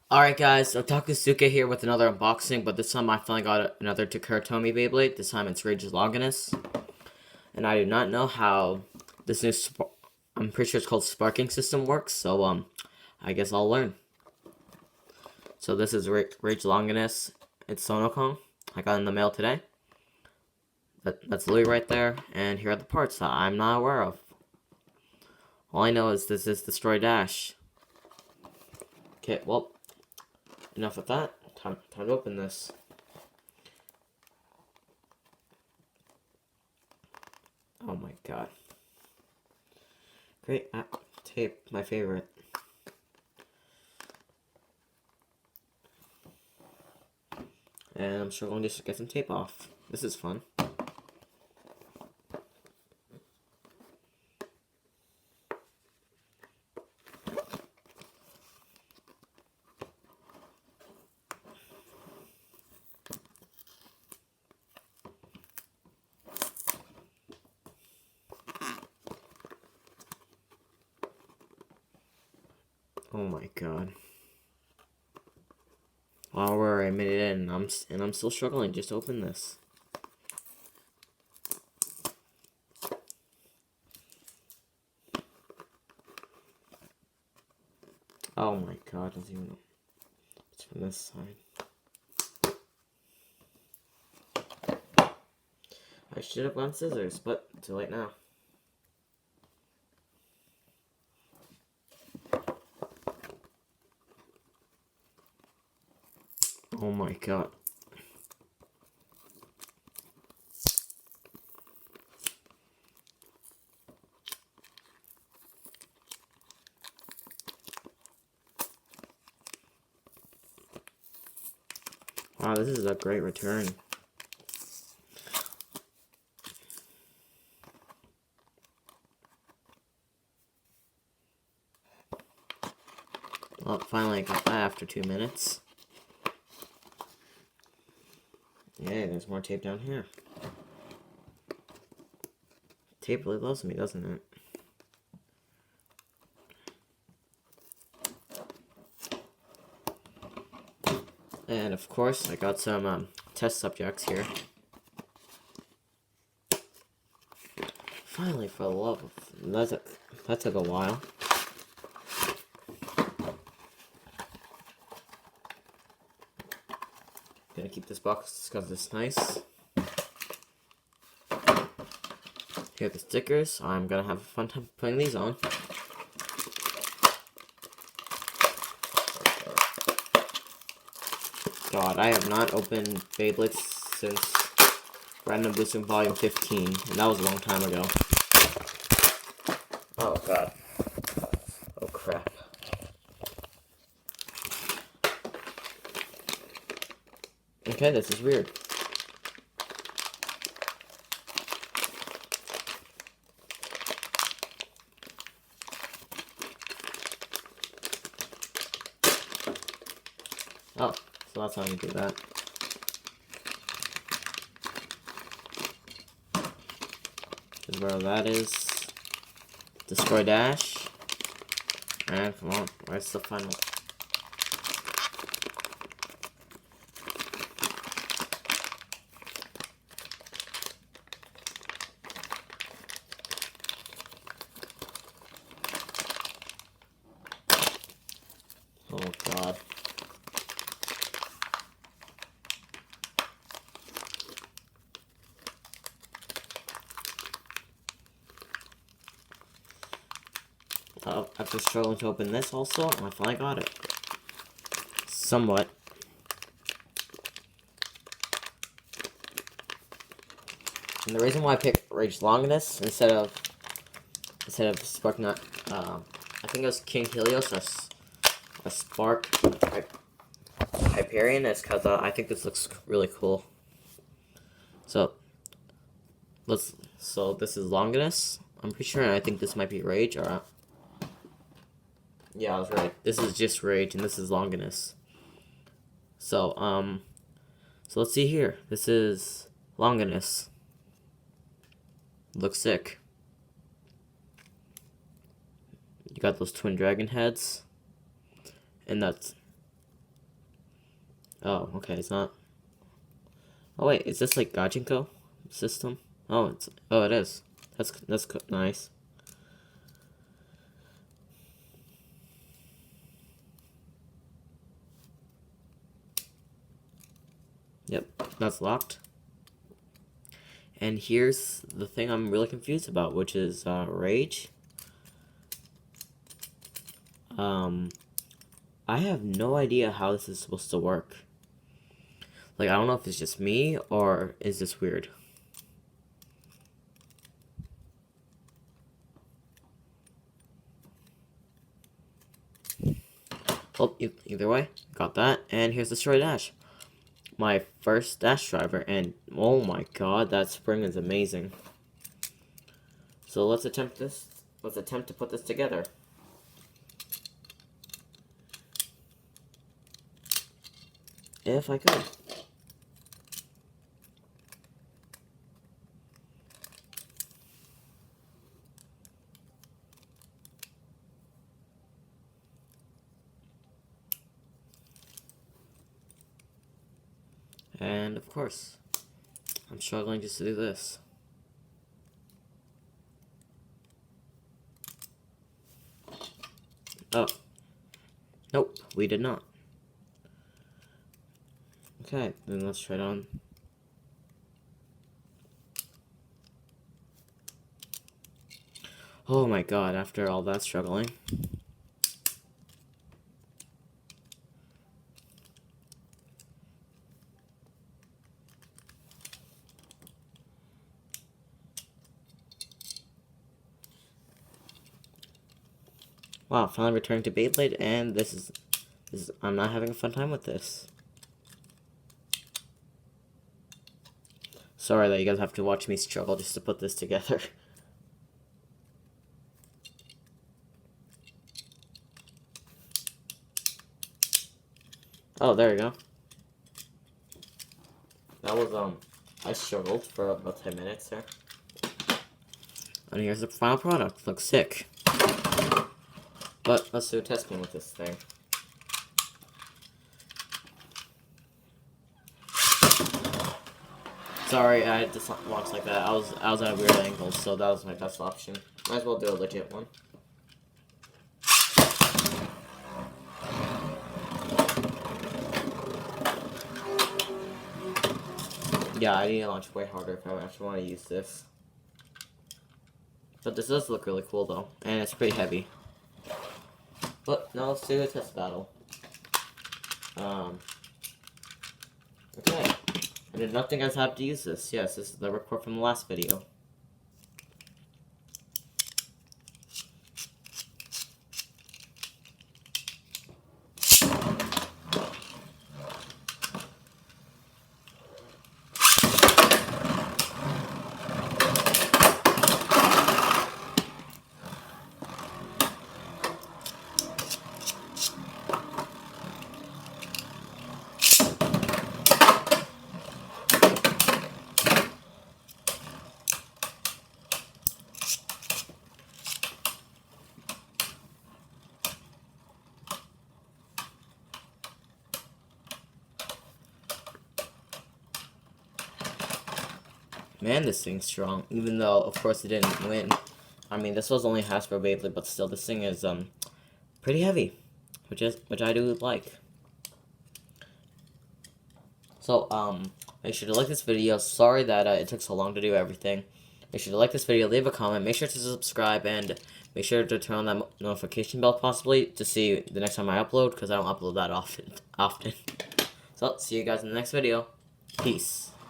Alright guys, Otakusuke here with another unboxing, but this time I finally got another Takuratomi Beyblade. This time it's Rage's Longinus. And I do not know how this new, I'm pretty sure it's called sparking system works, so I guess I'll learn. So this is Rage Longinus. It's Sonokon. I got in the mail today. That's Louis right there, and here are the parts that I'm not aware of. All I know is this is Destroy Dash. Okay, well, enough of that. Time to open this. Oh my god. Great tape, my favorite. And I'm struggling just to get some tape off. This is fun. Oh my god. Wow, we're a minute in, and I'm still struggling just to open this. Oh my god, doesn't even know. It's from this side. I should have gone scissors, but too late now. Oh my god. Wow, this is a great return. Well, finally I got that after 2 minutes. Yay, there's more tape down here. Tape really loves me, doesn't it? And of course, I got some test subjects here. Finally, for the love of... That took a while. Gonna keep this box because it's nice. Here are the stickers. I'm gonna have a fun time putting these on. God, I have not opened Beyblades since Random Boosting Volume 15, and that was a long time ago. Oh god. Oh crap. Okay, this is weird. Oh, so that's how you do that. This is where that is. Destroy Dash. And come on, where's the final? Oh god. After struggling to open this also, I finally got it. Somewhat. And the reason why I picked Rage Longinus instead of Spark Nut, I think it was King Helios or a Spark Hyperion is because I think this looks really cool. So this is Longinus. I'm pretty sure I think this might be Rage or yeah, I was right. This is just Rage and this is Longinus. So so let's see here. This is Longinus. Looks sick. You got those twin dragon heads. And that's Oh, okay, it's not. Oh wait, is this like Gajinko system? Oh, it is. That's nice. Yep, that's locked. And here's the thing I'm really confused about, which is rage. I have no idea how this is supposed to work. Like, I don't know if it's just me or is this weird. Well, either way, got that. And here's the Destroy Dash. My first dash driver, and oh my god, that spring is amazing. So let's attempt this. Let's attempt to put this together. If I could. And of course, I'm struggling just to do this. Oh. Nope, we did not. Okay, then let's try it on. Oh my god, after all that struggling. Wow, finally returning to Beyblade, and this is I'm not having a fun time with this. Sorry that you guys have to watch me struggle just to put this together. Oh, there you go. That was, I struggled for about 10 minutes there. And here's the final product. Looks sick. But let's do a test game with this thing. Sorry, I just launched like that. I was at a weird angle, so that was my best option. Might as well do a legit one. Yeah, I need to launch way harder if I actually want to use this. But this does look really cool though, and it's pretty heavy. But now let's do a test battle. Okay. I did not think I was have to use this. Yes, this is the record from the last video. Man, this thing's strong. Even though, of course, it didn't win. I mean, this was only Hasbro Beyblade, but still, this thing is pretty heavy, which I do like. So make sure to like this video. Sorry that it took so long to do everything. Make sure to like this video, leave a comment, make sure to subscribe, and make sure to turn on that notification bell possibly to see the next time I upload, because I don't upload that often. So, see you guys in the next video. Peace.